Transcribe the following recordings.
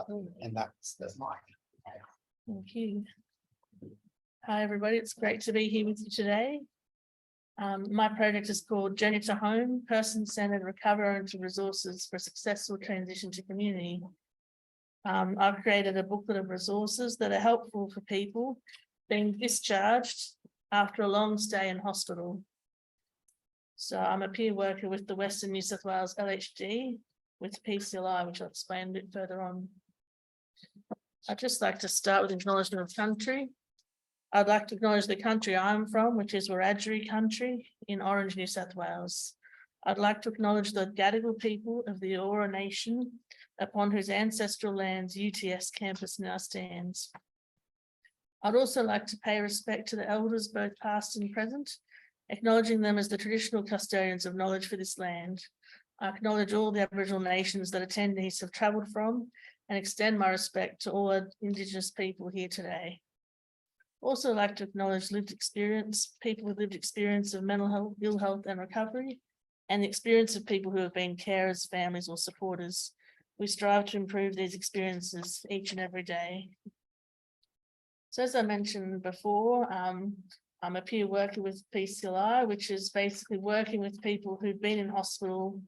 And that's mine. Thank you. Hi, everybody. It's great to be here with you today. My project is called Journey to Home, Person-Centered Recovery Resources for Successful Transition to Community. I've created a booklet of resources that are helpful for people being discharged after a long stay in hospital. So I'm a peer worker with the Western New South Wales LHD with PCLI, which I'll explain a bit further on. I'd just like to start with acknowledgement of country. I'd like to acknowledge the country I'm from, which is Wiradjuri country in Orange, New South Wales. I'd like to acknowledge the Gadigal people of the Eora Nation, upon whose ancestral lands UTS campus now stands. I'd also like to pay respect to the elders, both past and present, acknowledging them as the traditional custodians of knowledge for this land. I acknowledge all the Aboriginal nations that attendees have travelled from and extend my respect to all Indigenous people here today. Also like to acknowledge lived experience, people with lived experience of mental health, ill health and recovery, and the experience of people who have been carers, families or supporters. We strive to improve these experiences each and every day. So as I mentioned before, I'm a peer worker with PCLI, which is basically working with people who've been in hospital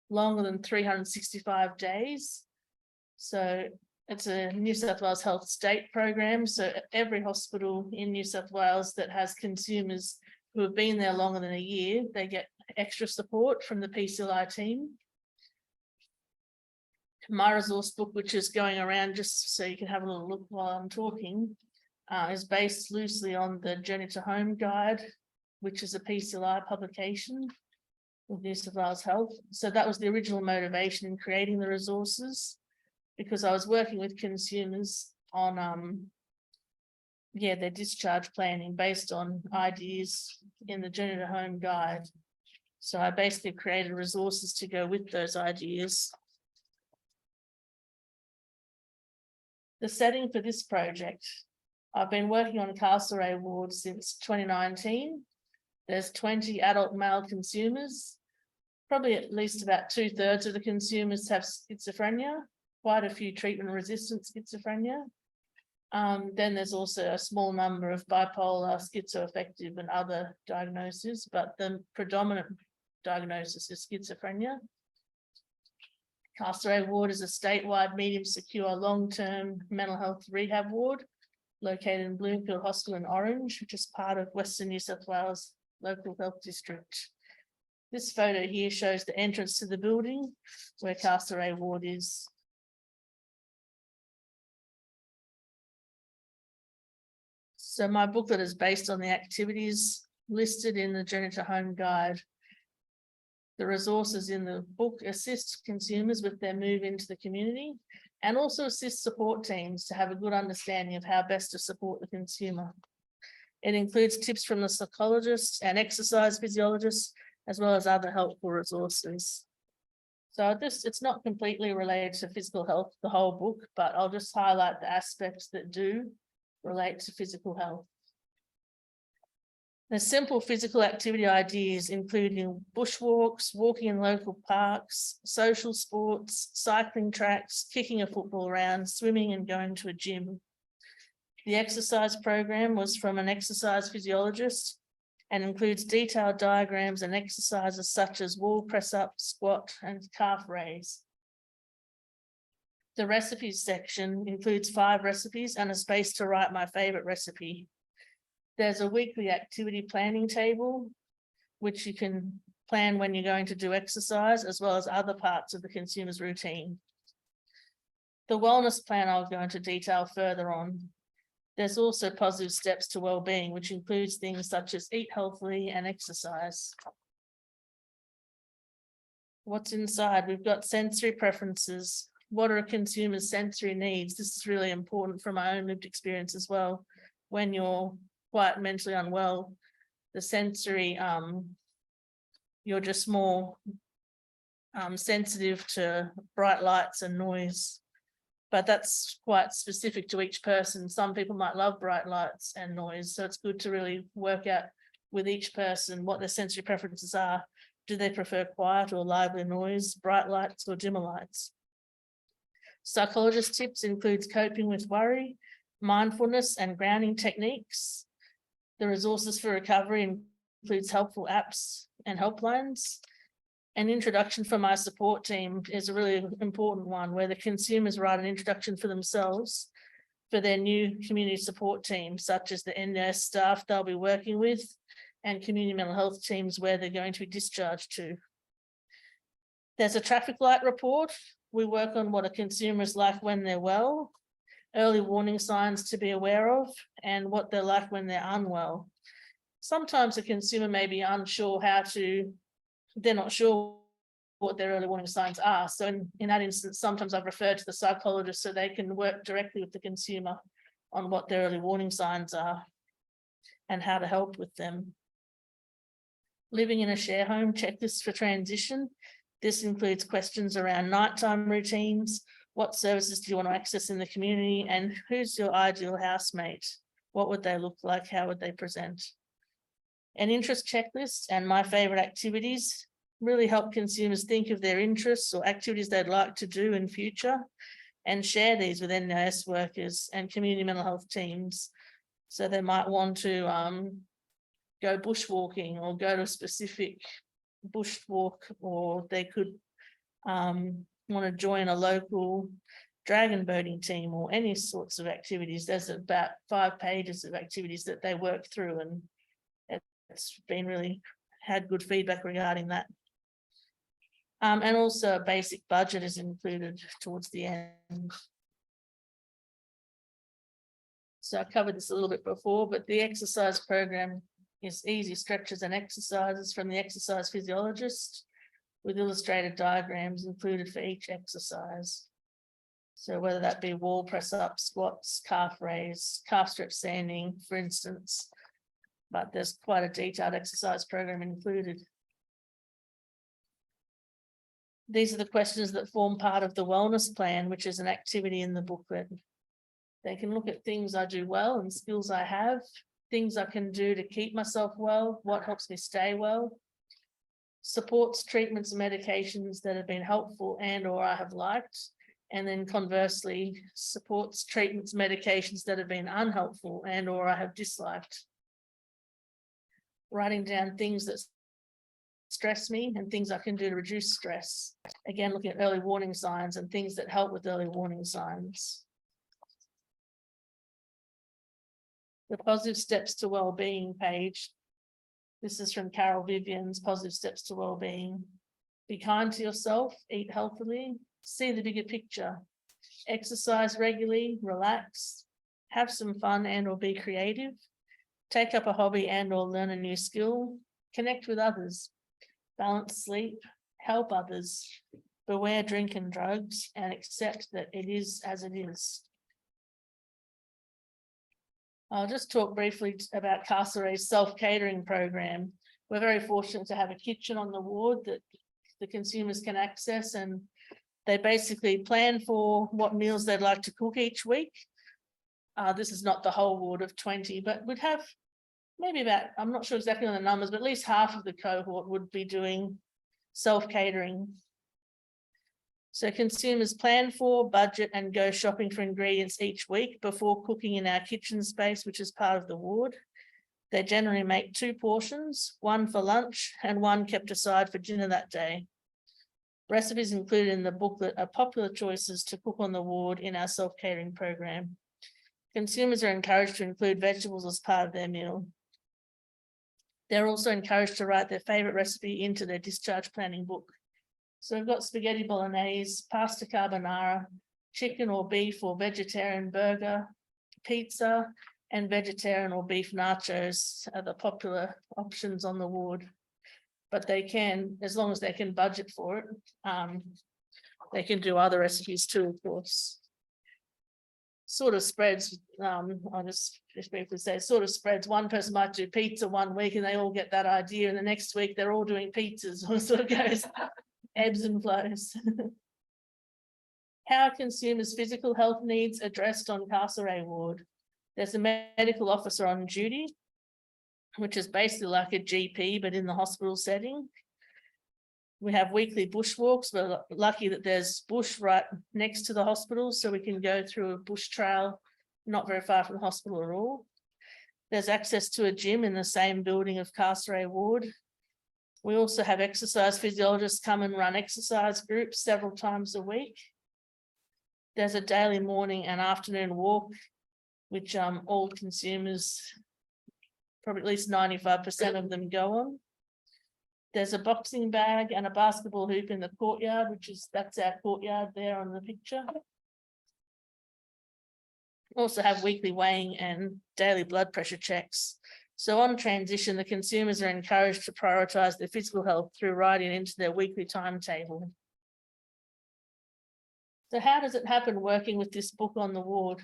longer than 365 days. So it's a New South Wales Health State program. So every hospital in New South Wales that has consumers who have been there longer than a year, they get extra support from the PCLI team. My resource book, which is going around just so you can have a little look while I'm talking, is based loosely on the Journey to Home guide, which is a PCLI publication with New South Wales Health. So that was the original motivation in creating the resources, because I was working with consumers on their discharge planning based on ideas in the Journey to Home guide. So I basically created resources to go with those ideas. The setting for this project, I've been working on Castlereagh ward since 2019. There's 20 adult male consumers. Probably at least about 2/3 of the consumers have schizophrenia, quite a few treatment-resistant schizophrenia. Then there's also a small number of bipolar, schizoaffective and other diagnoses, but the predominant diagnosis is schizophrenia. Castlereagh ward is a statewide medium secure long-term mental health rehab ward located in Bloomfield Hospital in Orange, which is part of Western New South Wales Local Health District. This photo here shows the entrance to the building where Castlereagh ward is. So my booklet is based on the activities listed in the Journey to Home guide. The resources in the book assist consumers with their move into the community and also assist support teams to have a good understanding of how best to support the consumer. It includes tips from the psychologists and exercise physiologists, as well as other helpful resources. So it's not completely related to physical health, the whole book, but I'll just highlight the aspects that do relate to physical health. There's simple physical activity ideas, including bushwalks, walking in local parks, social sports, cycling tracks, kicking a football around, swimming and going to a gym. The exercise program was from an exercise physiologist and includes detailed diagrams and exercises such as wall press up, squat and calf raise. The recipes section includes 5 recipes and a space to write my favorite recipe. There's a weekly activity planning table, which you can plan when you're going to do exercise, as well as other parts of the consumer's routine. The wellness plan I'll go into detail further on. There's also positive steps to well-being, which includes things such as eat healthily and exercise. What's inside? We've got sensory preferences. What are a consumer's sensory needs? This is really important from my own lived experience as well. When you're quite mentally unwell, the sensory, you're just more sensitive to bright lights and noise, but that's quite specific to each person. Some people might love bright lights and noise, so it's good to really work out with each person what their sensory preferences are. Do they prefer quiet or lively noise, bright lights or dimmer lights? Psychologist tips includes coping with worry, mindfulness and grounding techniques. The resources for recovery includes helpful apps and helplines. An introduction from my support team is a really important one where the consumers write an introduction for themselves for their new community support team, such as the NS staff they'll be working with and community mental health teams where they're going to be discharged to. There's a traffic light report. We work on what a consumer is like when they're well, early warning signs to be aware of, and what they're like when they're unwell. Sometimes a consumer may be unsure they're not sure what their early warning signs are. So in that instance, sometimes I've referred to the psychologist so they can work directly with the consumer on what their early warning signs are and how to help with them. Living in a share home checklist for transition. This includes questions around nighttime routines, what services do you want to access in the community, and who's your ideal housemate? What would they look like? How would they present? An interest checklist and my favorite activities really help consumers think of their interests or activities they'd like to do in future and share these with NIS workers and community mental health teams. So they might want to go bushwalking or go to a specific bushwalk, or they could want to join a local dragon boating team or any sorts of activities. There's about 5 pages of activities that they work through, and it's been really had good feedback regarding that. And also a basic budget is included towards the end. So I covered this a little bit before, but the exercise program is easy stretches and exercises from the exercise physiologist with illustrated diagrams included for each exercise. So whether that be wall press up, squats, calf raise, calf stretch standing, for instance, but there's quite a detailed exercise program included. These are the questions that form part of the wellness plan, which is an activity in the booklet. They can look at things I do well and skills I have, things I can do to keep myself well, what helps me stay well, supports, treatments, and medications that have been helpful and or I have liked, and then conversely, supports, treatments, medications that have been unhelpful and or I have disliked. Writing down things that stress me and things I can do to reduce stress. Again, looking at early warning signs and things that help with early warning signs. The positive steps to well-being page. This is from Carol Vivian's Positive Steps to Wellbeing. Be kind to yourself, eat healthily, see the bigger picture, exercise regularly, relax, have some fun and or be creative, take up a hobby and or learn a new skill, connect with others, balance sleep, help others, beware drink and drugs, and accept that it is as it is. I'll just talk briefly about Castlereagh's self-catering program. We're very fortunate to have a kitchen on the ward that the consumers can access, and they basically plan for what meals they'd like to cook each week. This is not the whole ward of 20, but we'd have maybe about, I'm not sure exactly on the numbers, but at least half of the cohort would be doing self-catering. So consumers plan for, budget, and go shopping for ingredients each week before cooking in our kitchen space, which is part of the ward. They generally make 2 portions, one for lunch and one kept aside for dinner that day. Recipes included in the booklet are popular choices to cook on the ward in our self-catering program. Consumers are encouraged to include vegetables as part of their meal. They're also encouraged to write their favourite recipe into their discharge planning book. So we've got spaghetti bolognese, pasta carbonara, chicken or beef or vegetarian burger, pizza, and vegetarian or beef nachos are the popular options on the ward. But they can, as long as they can budget for it, they can do other recipes too, of course. Sort of spreads, I'll just briefly say, sort of spreads. One person might do pizza one week and they all get that idea, and the next week they're all doing pizzas, or sort of goes ebbs and flows. How are consumers' physical health needs addressed on Castlereagh ward? There's a medical officer on duty, which is basically like a GP, but in the hospital setting. We have weekly bushwalks. We're lucky that there's bush right next to the hospital, so we can go through a bush trail not very far from the hospital at all. There's access to a gym in the same building of Castlereagh Ward. We also have exercise physiologists come and run exercise groups several times a week. There's a daily morning and afternoon walk, which all consumers, probably at least 95% of them go on. There's a boxing bag and a basketball hoop in the courtyard, that's our courtyard there on the picture. Also have weekly weighing and daily blood pressure checks. So on transition, the consumers are encouraged to prioritise their physical health through writing into their weekly timetable. So how does it happen working with this book on the ward?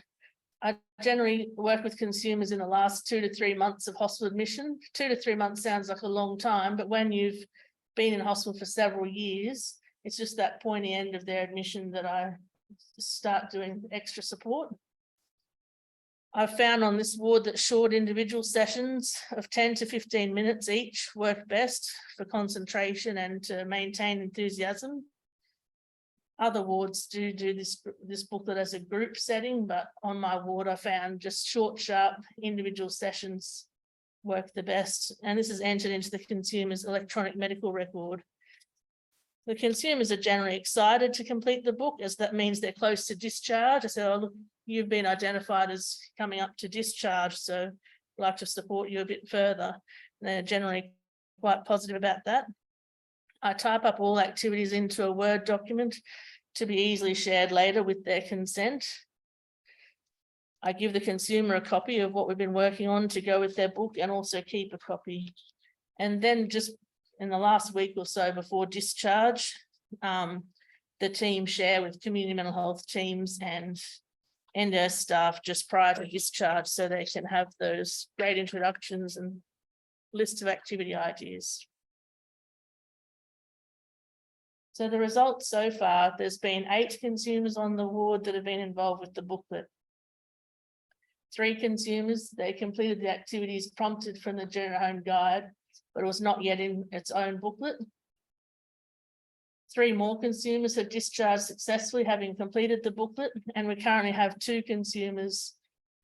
I generally work with consumers in the last 2 to 3 months of hospital admission. 2 to 3 months sounds like a long time, but when you've been in hospital for several years, it's just that pointy end of their admission that I start doing extra support. I've found on this ward that short individual sessions of 10 to 15 minutes each work best for concentration and to maintain enthusiasm. Other wards do this booklet as a group setting, but on my ward, I found just short, sharp individual sessions work the best. And this is entered into the consumer's electronic medical record. The consumers are generally excited to complete the book, as that means they're close to discharge. I said, oh, look, you've been identified as coming up to discharge, so I'd like to support you a bit further. And they're generally quite positive about that. I type up all activities into a Word document to be easily shared later with their consent. I give the consumer a copy of what we've been working on to go with their book, and also keep a copy. And then just in the last week or so before discharge, the team share with community mental health teams and their staff just prior to discharge, so they can have those great introductions and lists of activity ideas. So the results so far, there's been 8 consumers on the ward that have been involved with the booklet. 3 consumers, they completed the activities prompted from the Journey Home Guide, but it was not yet in its own booklet. 3 more consumers have discharged successfully, having completed the booklet, and we currently have 2 consumers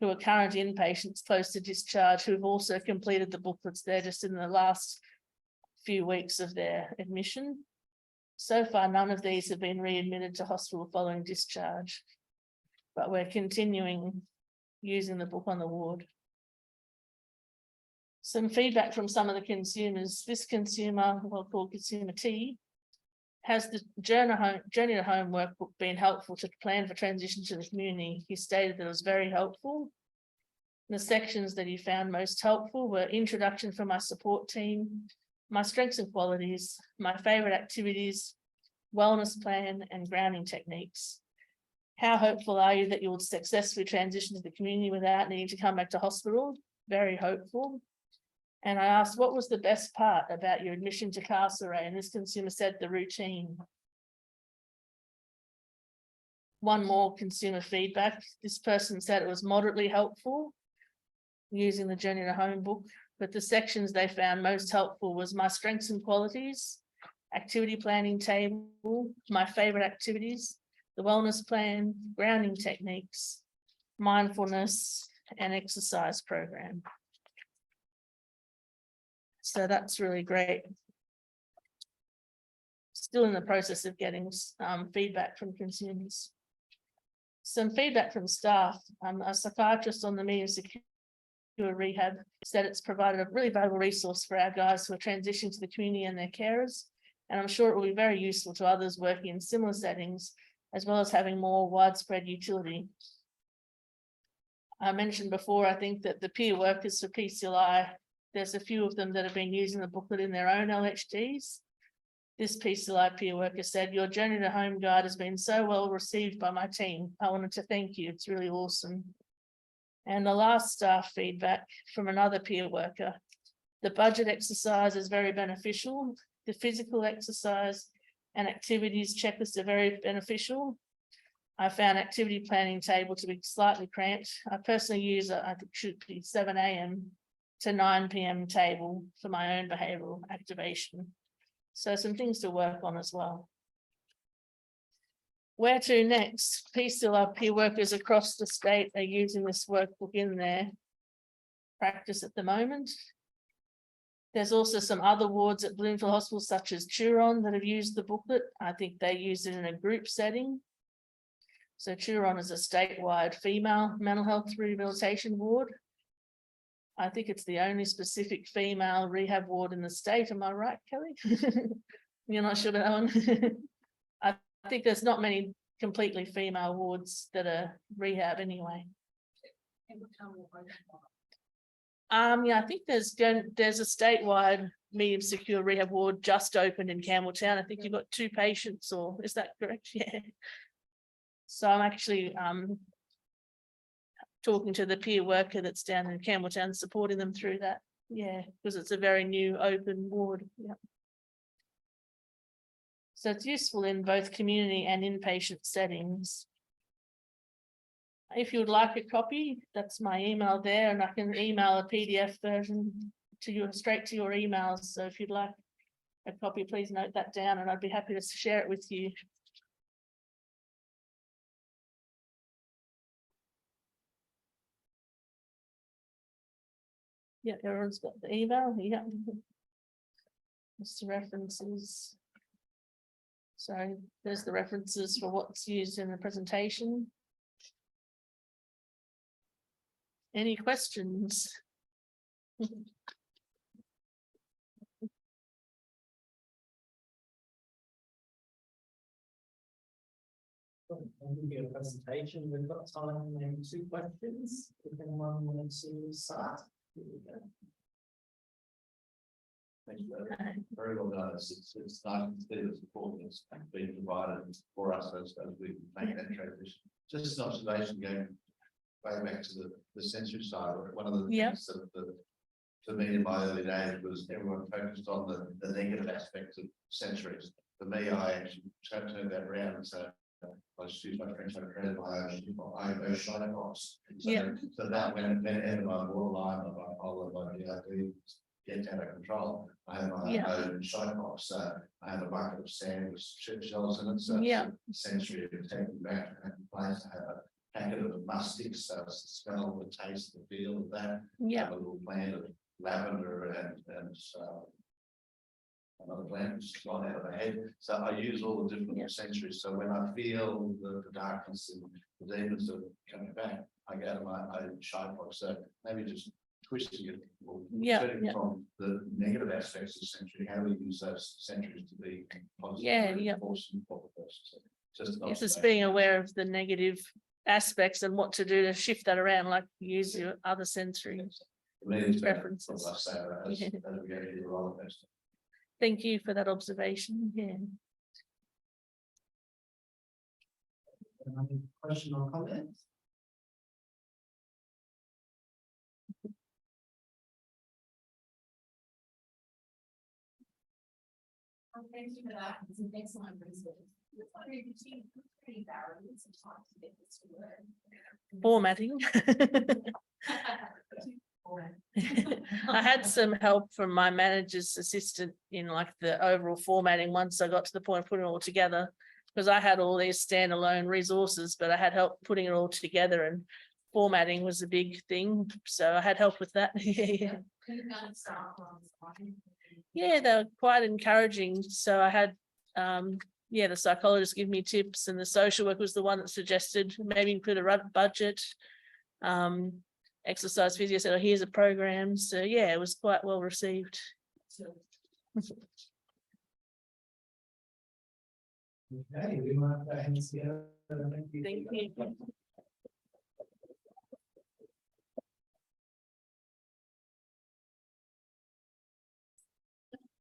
who are current inpatients close to discharge who have also completed the booklets. They're just in the last few weeks of their admission. So far, none of these have been readmitted to hospital following discharge, but we're continuing using the book on the ward. Some feedback from some of the consumers. This consumer, well called consumer T, has the Journey to Home workbook been helpful to plan for transition to the community? He stated that it was very helpful. The sections that he found most helpful were introduction from my support team, my strengths and qualities, my favourite activities, wellness plan, and grounding techniques. How hopeful are you that you will successfully transition to the community without needing to come back to hospital? Very hopeful. And I asked, what was the best part about your admission to Castlereagh? And this consumer said the routine. One more consumer feedback. This person said it was moderately helpful using the Journey to Home book, but the sections they found most helpful was my strengths and qualities, activity planning table, my favorite activities, the wellness plan, grounding techniques, mindfulness, and exercise program. So that's really great. Still in the process of getting feedback from consumers. Some feedback from staff. A psychiatrist on the Medium Secure Rehab said it's provided a really valuable resource for our guys who are transitioning to the community and their carers. And I'm sure it will be very useful to others working in similar settings, as well as having more widespread utility. I mentioned before, I think that the peer workers for PCLI, there's a few of them that have been using the booklet in their own LHDs. This PCLI peer worker said, your Journey to Home guide has been so well received by my team. I wanted to thank you. It's really awesome. And the last staff feedback from another peer worker. The budget exercise is very beneficial. The physical exercise and activities checklist are very beneficial. I found activity planning table to be slightly cramped. I personally use I think it should be 7 a.m. to 9 p.m. table for my own behavioural activation. So some things to work on as well. Where to next? Please still have peer workers across the state are using this workbook in their practice at the moment. There's also some other wards at Bloomfield Hospital, such as Turon, that have used the booklet. I think they used it in a group setting. So Turon is a statewide female mental health rehabilitation ward. I think it's the only specific female rehab ward in the state. Am I right, Kelly? You're not sure about that one? I think there's not many completely female wards that are rehab anyway. Yeah, I think there's a statewide medium secure rehab ward just opened in Campbelltown. I think you've got 2 patients, or is that correct? Yeah. So I'm actually talking to the peer worker that's down in Campbelltown, supporting them through that. Yeah, because it's a very new open ward. Yeah. So it's useful in both community and inpatient settings. If you would like a copy, that's my email there, and I can email a PDF version to you straight to your emails. So if you'd like a copy, please note that down, and I'd be happy to share it with you. Yeah, everyone's got the email. Yeah. It's the references. So there's the references for what's used in the presentation. Any questions? I'll give you a presentation. We've got time for 2 questions. If anyone wants to start. Here we go. Thank you. Very well done. It's nice to see the support that's been provided for us as we make that transition. Just an observation going way back to the sensory side. One of the things that for me in my early days was everyone focused on the negative aspects of sensories. For me, I actually turned that around and said, I choose my French, I created my own shiner box. So that whenever my borderline of bipolar, DID gets out of control, I have my own shiner box. I have a bucket of sand with chip shells in it. So sensory of taking back and place. I have a packet of mustics, so it's the smell, the taste, the feel of that. I have a little plant of lavender and another plant which is gone out of my head. So I use all the different sensories. So when I feel the darkness and the demons are coming back, I go to my own shine box. So maybe just twisting it or turning from the negative aspects of sensory, how we use those sensories to be positive. Just being aware of the negative aspects and what to do to shift that around, like use your other sensory references. Thank you for that observation. Yeah. Any question or comment? Thank you for that. It's an excellent resource. Formatting. I had some help from my manager's assistant in like the overall formatting once I got to the point of putting it all together, because I had all these standalone resources, but I had help putting it all together, and formatting was a big thing. So I had help with that. Yeah, they were quite encouraging. So I had the psychologist give me tips, and the social worker was the one that suggested maybe include a budget. Exercise physio said, oh, here's a program. So yeah, it was quite well received. Okay, we might have to hands together. Thank you.